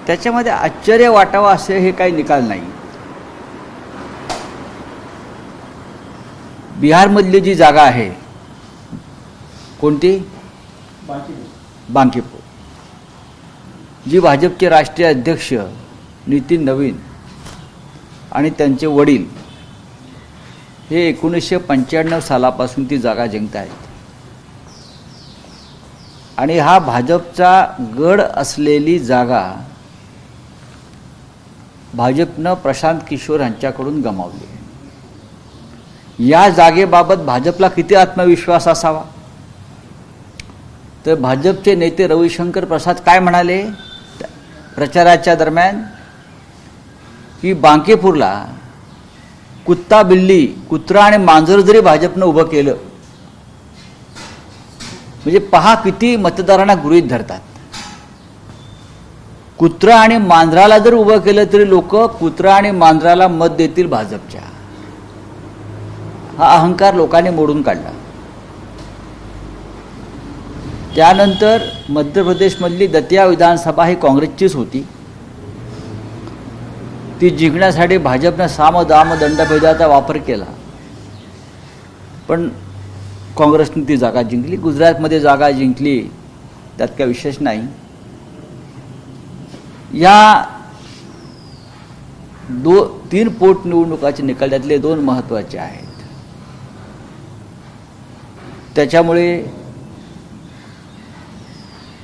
त्याच्यामध्ये आश्चर्य वाटावं असे हे काही निकाल नाही. बिहारमधली जी जागा आहे कोणती, बांकीपूर, जी भाजपचे राष्ट्रीय अध्यक्ष नितीन नवीन आणि त्यांचे वडील हे 1995 सालापासून ती जागा जिंकत आहेत. आणि हा भाजपचा गड असलेली जागा भाजपनं प्रशांत किशोर यांच्याकडून गमावली. या जागेबाबत भाजपला किती आत्मविश्वास असावा. तर भाजपचे नेते रविशंकर प्रसाद काय म्हणाले प्रचाराच्या दरम्यान की बांकीपूरला कुत्ता बिल्ली, कुत्रा आणि मांजर जरी भाजपनं उभं केलं, म्हणजे पहा किती मतदारांना गृहीत धरतात. कुत्रा आणि मांजराला जर उभं केलं तरी लोक कुत्रा आणि मांजराला मत देतील भाजपच्या. हा अहंकार लोकांनी मोडून काढला. त्यानंतर मध्य प्रदेशमधली दतिया विधानसभा ही काँग्रेसचीच होती. ती जिंकण्यासाठी भाजपनं साम दाम दंडभेदाचा वापर केला, पण काँग्रेसने ती जागा जिंकली. गुजरातमध्ये जागा जिंकली, त्यात काही विशेष नाही. या 3 पोटनिवडणुकाचे निकाल त्यातले 2 महत्त्वाचे आहेत. त्याच्यामुळे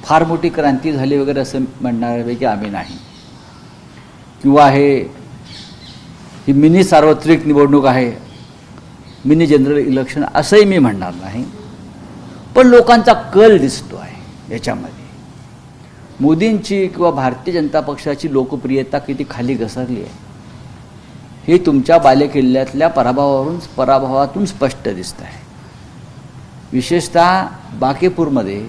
फार मोठी क्रांती झाली वगैरे असं म्हणणाऱ्यापैकी आम्ही नाही, किंवा ही मिनी सार्वत्रिक निवडणूक आहे, मिनी जनरल इलेक्शन असंही मी म्हणणार नाही. पण लोकांचा कल दिसतो आहे याच्यामध्ये. मोदींची किंवा भारतीय जनता पक्षाची लोकप्रियता किती खाली घसरली आहे हे तुमच्या बालेकिल्ल्यातल्या पराभवातून स्पष्ट दिसत आहे. विशेषतः बांकीपूरमध्ये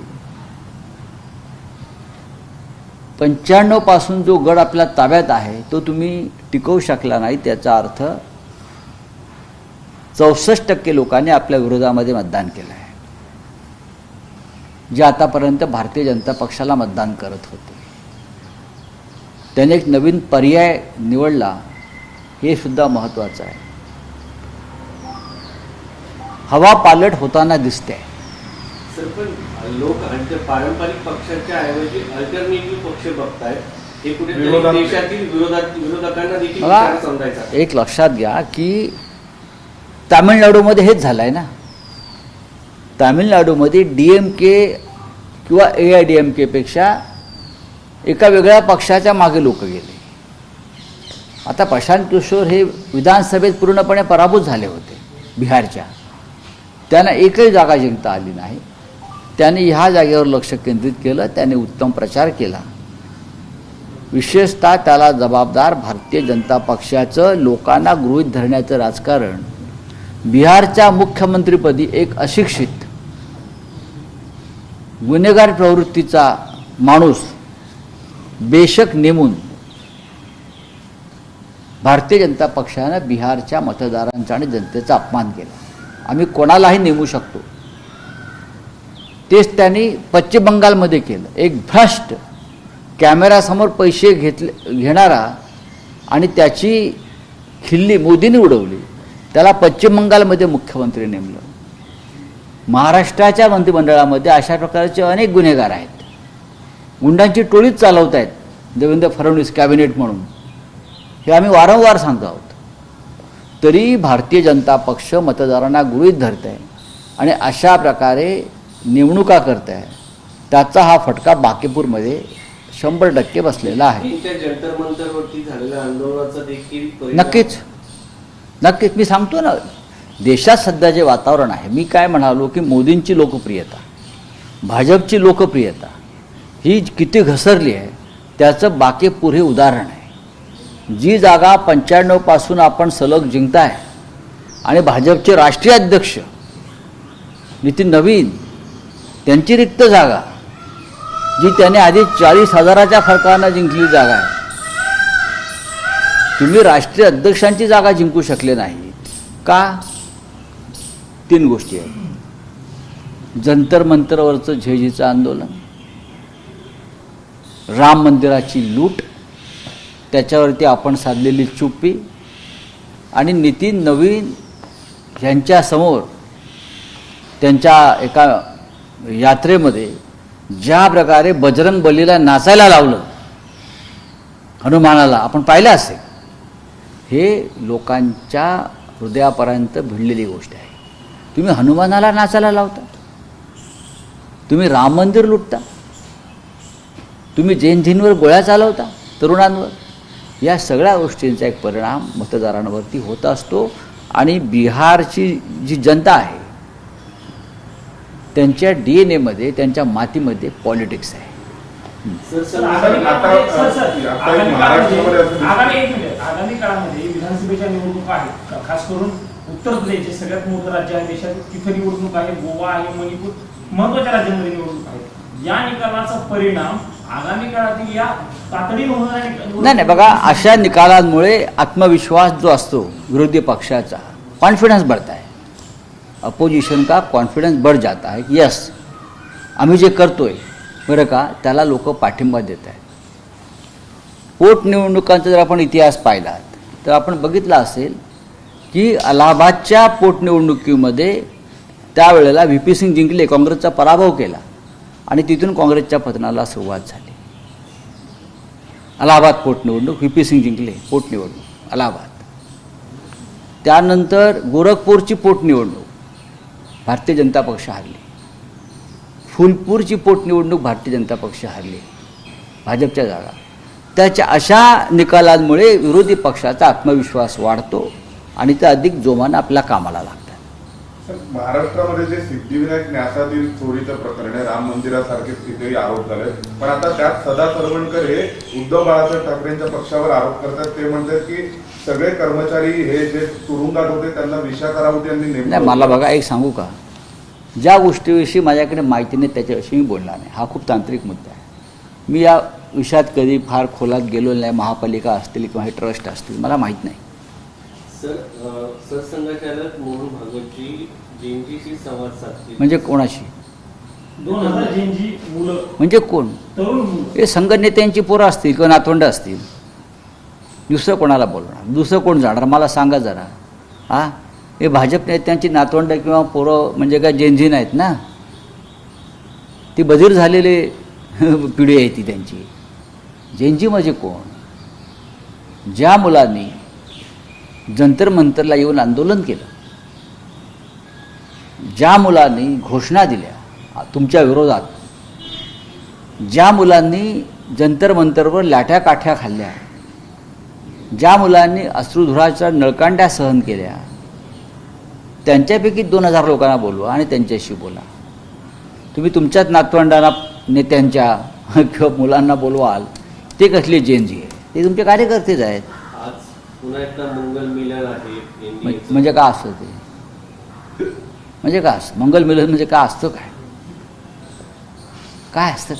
95 पासून जो गड आपल्या ताब्यात आहे तो तुम्ही टिकवू शकला नाही. त्याचा अर्थ 64% लोकांनी आपल्या विरोधामध्ये मतदान केलं आहे, जे आतापर्यंत भारतीय जनता पक्षाला मतदान करत होते. त्याने एक नवीन पर्याय निवडला, हे सुद्धा महत्त्वाचं आहे. हवा पालट होताना दिसते. सर, पण लोक पारंपरिक पक्षाच्या ऐवजी अल्टरनेटिव्ह पक्ष बघतायत. हे कुठेतरी देशातील विरोधकांना देखील समजायचं. एक लक्षात घ्या की तामिळनाडूमध्ये हेच झालं आहे ना. तामिळनाडूमध्ये DMK किंवा AIADMK पेक्षा एका वेगळ्या पक्षाच्या मागे लोक गेले. आता प्रशांत किशोर हे विधानसभेत पूर्णपणे पराभूत झाले होते बिहारच्या. त्यांना एकही जागा जिंकता आली नाही. त्याने ह्या जागेवर लक्ष केंद्रित केलं. त्याने उत्तम प्रचार केला. विशेषतः त्याला जबाबदार भारतीय जनता पक्षाचं लोकांना गृहीत धरण्याचं राजकारण. बिहारच्या मुख्यमंत्रीपदी एक अशिक्षित गुन्हेगार प्रवृत्तीचा माणूस बेशक नेमून भारतीय जनता पक्षानं बिहारच्या मतदारांचा आणि जनतेचा अपमान केला. आम्ही कोणालाही नेमू शकतो. तेच त्यांनी पश्चिम बंगालमध्ये केलं. एक भ्रष्ट कॅमेरासमोर पैसे घेणारा आणि त्याची खिल्ली मोदींनी उडवली, त्याला पश्चिम बंगालमध्ये मुख्यमंत्री नेमलं. महाराष्ट्राच्या मंत्रिमंडळामध्ये अशा प्रकारचे अनेक गुन्हेगार आहेत. गुंडांची टोळीच चालवत आहेत देवेंद्र फडणवीस कॅबिनेट म्हणून. हे आम्ही वारंवार सांगतो आहोत. तरी भारतीय जनता पक्ष मतदारांना गृहीत धरत आहे आणि अशा प्रकारे नेमणुका करत आहे. त्याचा हा फटका बांकीपूरमध्ये 100% बसलेला आहे. नक्कीच मी सांगतो ना, देशात सध्या जे वातावरण आहे, मी काय म्हणालो की मोदींची लोकप्रियता, भाजपची लोकप्रियता ही किती घसरली आहे त्याचं बांकीपूर हे उदाहरण आहे. जी जागा 95 पासून आपण सलग जिंकताय आणि भाजपचे राष्ट्रीय अध्यक्ष नितीन नवीन त्यांची रिक्त जागा जी त्याने आधी 40,000च्या फरकानं जिंकली जागा आहे. तुम्ही राष्ट्रीय अध्यक्षांची जागा जिंकू शकले नाहीत का? 3 गोष्टी आहेत. जंतर मंतरवरचं झेझीचं आंदोलन, राम मंदिराची लूट त्याच्यावरती आपण साधलेली चुप्पी आणि नितीन नवीन यांच्यासमोर त्यांच्या एका यात्रेमध्ये ज्या प्रकारे बजरंग बलीला नाचायला लावलं हनुमानाला आपण पाहिलं असेल, हे लोकांच्या हृदयापर्यंत भिडलेली गोष्ट आहे. तुम्ही हनुमानाला नाचायला लावता, तुम्ही राम मंदिर लुटता, तुम्ही जैनजींवर गोळ्या चालवता तरुणांवर. या सगळ्या गोष्टींचा एक परिणाम मतदारांवरती होत असतो आणि बिहारची जी जनता आहे त्यांच्या DNA मध्ये, त्यांच्या मातीमध्ये पॉलिटिक्स आहे. आगामी काळामध्ये विधानसभेच्या निवडणुका आहेत, खास करून उत्तर प्रदेश जे सगळ्यात मोठं राज्य आहे देशात, तिथं निवडणूक आहे, गोवा आहे, मणिपूर महत्वाच्या राज्यांमध्ये निवडणूक आहेत. या निकालाचा परिणाम आगामी काळातील या तातडीने होणाऱ्या नाही बघा, अशा निकालांमुळे आत्मविश्वास जो असतो विरोधी पक्षाचा, कॉन्फिडेंस बढ़ता है, अपोजिशन का कॉन्फिडेंस बढ़ जाता है कि यस आम्ही जे करतोय बरं का त्याला लोक पाठिंबा देत आहेत. पोटनिवडणुकांचा जर आपण इतिहास पाहिलात तर आपण बघितलं असेल की अलाहाबादच्या पोटनिवडणुकीमध्ये त्यावेळेला VP सिंग जिंकले, काँग्रेसचा पराभव केला आणि तिथून काँग्रेसच्या पतनाला सुरुवात झाली. अलाहाबाद पोटनिवडणूक VP सिंग जिंकले, पोटनिवडणूक अलाहाबाद. त्यानंतर गोरखपूरची पोटनिवडणूक भारतीय जनता पक्ष हारली. फुलपूरची पोटनिवडणूक भारतीय जनता पक्ष हारली, भाजपच्या जागा. त्याच्या अशा निकालांमुळे विरोधी पक्षाचा आत्मविश्वास वाढतो आणि ते अधिक जोमानं आपल्या कामाला लागतात. महाराष्ट्रामध्ये जे सिद्धिविनायक न्यासातील चोरीचं प्रकरण आहे, राम मंदिरासारखे तिथेही आरोप झाले, पण आता त्यात सदा सरवणकर हे उद्धव बाळासाहेब ठाकरेंच्या पक्षावर आरोप करतात. ते म्हणतात की सगळे कर्मचारी हे जे तुरुंगात होते त्यांना विशाखा राऊत यांनी नेमलं. नाही, मला बघा एक सांगू का, ज्या गोष्टीविषयी माझ्याकडे माहिती नाही त्याच्याविषयी मी बोलणार नाही. हा खूप तांत्रिक मुद्दा आहे. मी या विषयात कधी फार खोलात गेलो नाही. महापालिका असतील किंवा हे ट्रस्ट असतील, मला माहीत नाही. सरसंघचालक मोहन भागवतजी जैनजीशी संवाद साधतील म्हणजे कोणाशी? 2000 जैनजी मुलं म्हणजे कोण? तरुण मुलं. हे संघनेत्यांची पोरं असतील किंवा नातवंड असतील. दुसरं कोणाला बोलणार? दुसरं कोण जाणार मला सांगा जरा. हां, हे भाजप नेत्यांची नातवंड किंवा पोरं म्हणजे काय जैनजी नाहीत ना, ती बधीर झालेली पिढी आहे ती त्यांची. जैनजी म्हणजे कोण? ज्या मुलांनी जंतर मंतरला येऊन आंदोलन केलं, ज्या मुलांनी घोषणा दिल्या तुमच्या विरोधात, ज्या मुलांनी जंतर मंतरवर लाठ्या काठ्या खाल्ल्या, ज्या मुलांनी अश्रुधुराच्या नळकांड्या सहन केल्या, त्यांच्यापैकी 2000 लोकांना बोलवा आणि त्यांच्याशी बोला. तुम्ही तुमच्याच नातवंडांना नेत्यांच्या किंवा मुलांना बोलवाल, ते कसले जैनजी आहे? ते तुमचे कार्यकर्तेच आहेत. आज पुन्हा एकदा मंगल मिलन आहे. म्हणजे काय असतं ते? म्हणजे काय असतं मंगल मिलन? म्हणजे काय असतं? काय काय असतं?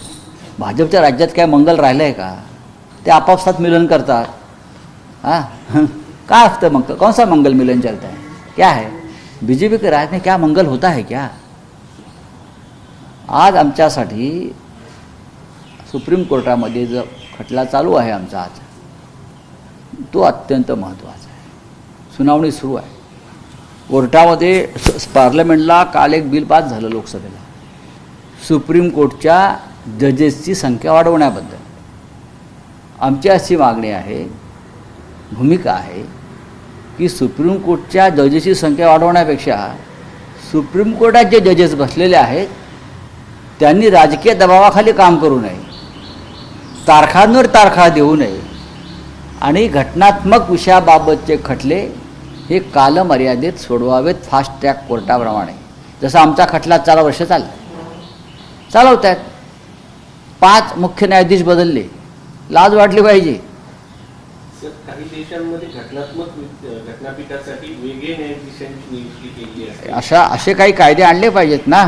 भाजपच्या राज्यात काय मंगल राहिलं आहे का? ते आपापसात मिलन करतात. हाँ, क्या असतं मग? कौन सा मंगल मिलन चलता है? क्या है? बीजेपी के राज में क्या मंगल होता है क्या? आज आमच्यासाठी सुप्रीम कोर्टामध्ये जो खटला चालू आहे आमचा आज, तो अत्यंत महत्त्वाचा आहे. सुनावणी सुरू आहे कोर्टामध्ये. पार्लमेंटला काल एक बिल पास झालं लोकसभेला, सुप्रीम कोर्टच्या जजेसची संख्या वाढवण्याबद्दल. आमची अशी मागणी आहे, भूमिका आहे की सुप्रीम कोर्टच्या जजेसची संख्या वाढवण्यापेक्षा सुप्रीम कोर्टात जे जजेस बसलेले आहेत त्यांनी राजकीय दबावाखाली काम करू नये, तारखांवर तारखा देऊ नये आणि घटनात्मक विषयाबाबतचे खटले हे कालमर्यादेत सोडवावेत, फास्ट ट्रॅक कोर्टाप्रमाणे. जसं आमचा खटला 4 वर्ष चालवत आहेत. 5 मुख्य न्यायाधीश बदलले, लाज वाटली पाहिजे. काही देशांमध्ये घटनापीठासाठी वेगळे न्यायाधीशांची नियुक्ती केली असते. असे काही कायदे आणले पाहिजेत ना.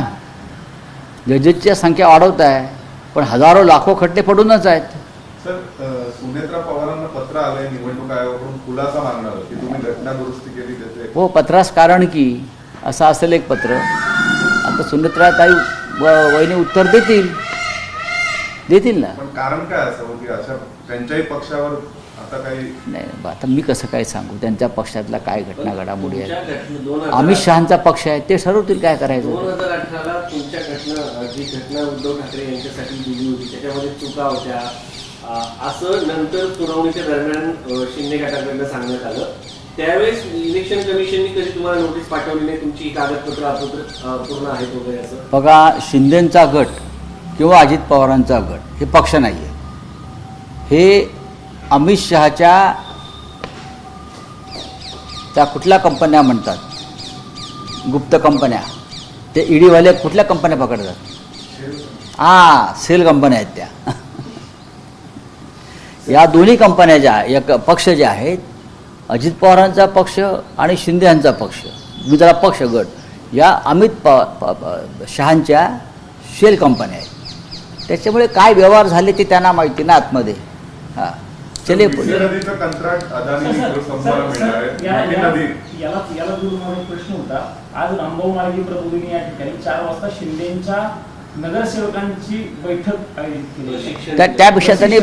जजेसची संख्या वाढवत आहे पण हजारो लाखो खटले पडूनच आहेत. सर, सुनेत्रा पवारांना पत्र आलंय निवडणूक आयोगाकडून खुलासा मागणार की तुम्ही घटना दुरुस्ती केली त्याचे. हो, पत्रास कारण की असं असेल एक पत्र. आता सुनेत्रा ताई वहिनी उत्तर देतील ना. पण कारण काय असावं की अशा त्यांच्याही पक्षावर आता काही नाही आता मी कसं काय सांगू त्यांच्या पक्षातल्या काय घटना घडामोडी तुमच्या आहेत. घटना 2018 अमित शहाचा पक्ष आहे ते ठरवतील काय करायचं. 2018ला तुमच्या जी घटना उद्धव ठाकरे यांच्यासाठी दिली होती त्याच्यामध्ये चुका होत्या असं नंतर सुनावणीच्या दरम्यान शिंदे गटाकडनं सांगण्यात आलं. त्यावेळेस इलेक्शन कमिशनने कधी तुम्हाला नोटीस पाठवली नाही, तुमची कागदपत्र अपुत्र पूर्ण आहेत वगैरे असं? बघा शिंदेचा गट किंवा अजित पवारांचा गट हे पक्ष नाही आहे. हे अमित शहाच्या त्या कुठल्या कंपन्या म्हणतात गुप्त कंपन्या ते ईडीवाले कुठल्या कंपन्या पकडतात सेल कंपन्या आहेत त्या. या दोन्ही कंपन्या ज्या एक पक्ष जे आहेत अजित पवारांचा पक्ष आणि शिंदे यांचा पक्ष मी त्याला पक्ष गट या अमित शहांच्या शेल कंपन्या आहेत. त्याच्यामुळे काय व्यवहार झाले ते त्यांना माहिती ना आतमध्ये. हां चले मिठी नदीचं कंत्राट अदानी समूहाला मिळणार आहे. मिठी नदी याला जोडून मला एक प्रश्न होता. आज रामभाऊ मार्गे प्रबोधिनी या ठिकाणी 4 वाजता शिंदेच्या नगरसेवकांची बैठक आयोजित केली. त्यापेक्षा त्यांनी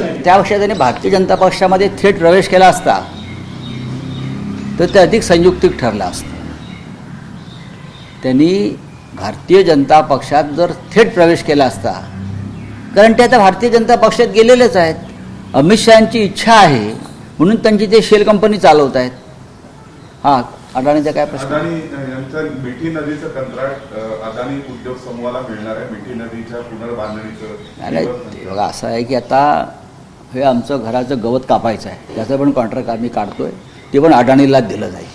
भारतीय जनता पक्षामध्ये थेट प्रवेश केला असता तर ते अधिक संयुक्तिक ठरलं असतं. त्यांनी भारतीय जनता पक्षात जर थेट प्रवेश केला असता कारण ते आता भारतीय जनता पक्षात गेलेलेच आहेत. अमित शहांची इच्छा आहे म्हणून त्यांची ते शेल कंपनी चालवत आहेत. हां अडाणीचा काय प्रश्न? अदानी यांचं मिठी नदीचं कंत्राट अदानी उद्योग समूहाला मिळणार आहे. मिठी नदीच्या पुनर्बांधणीचं अरे बघा असं आहे की आता हे आमचं घराचं गवत कापायचं आहे त्याचं पण कॉन्ट्रॅक्ट आम्ही काढतोय ते पण अडाणीलाच दिलं जाईल.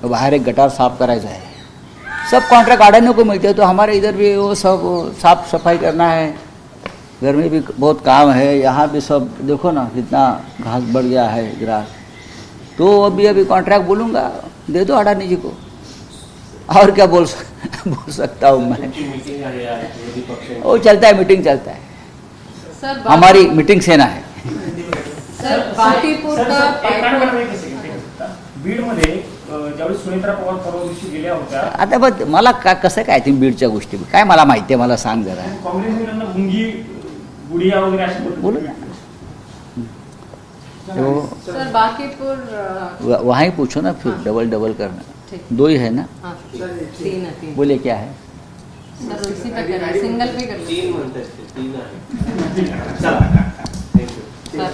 बाहर एक गटार साफ करायचा है सब कॉन्ट्रैक्ट अडानी को मिलते हैं. तो हमारे इधर भी वो सब साफ सफाई करना है. घर में भी बहुत काम है. यहाँ भी सब देखो ना कितना घास बढ़ गया है ग्रास. तो अभी कॉन्ट्रैक्ट बोलूँगा दे दो अडानी जी को. और क्या बोल सकता हूँ मैं. तुमची मीटिंग आहे आज विरोधी पक्षांची. वो चलता है मीटिंग चलता है. सर हमारी मीटिंग सेना है. सर बाकीपूर बीडमध्ये ज्यावेळी सुनेत्रा पवार परवा दिवशी गेल्या होत्या आता बघ मला कसं काय तुम्ही बीडच्या गोष्टी काय मला माहिती आहे मला सांग जरा. काँग्रेसने त्यांना भुंगी गुडिया वगैरे अशी बोलो ना. तो सर बाकीपुर वहाँ ही पूछो ना फिर डबल करना. ठीक. 2 ही है ना. हाँ 3 बोले क्या है. सर उसी पे करना सिंगल पे करना 3 म्हणतात ते 3 आहे. चला थँक्यू. सर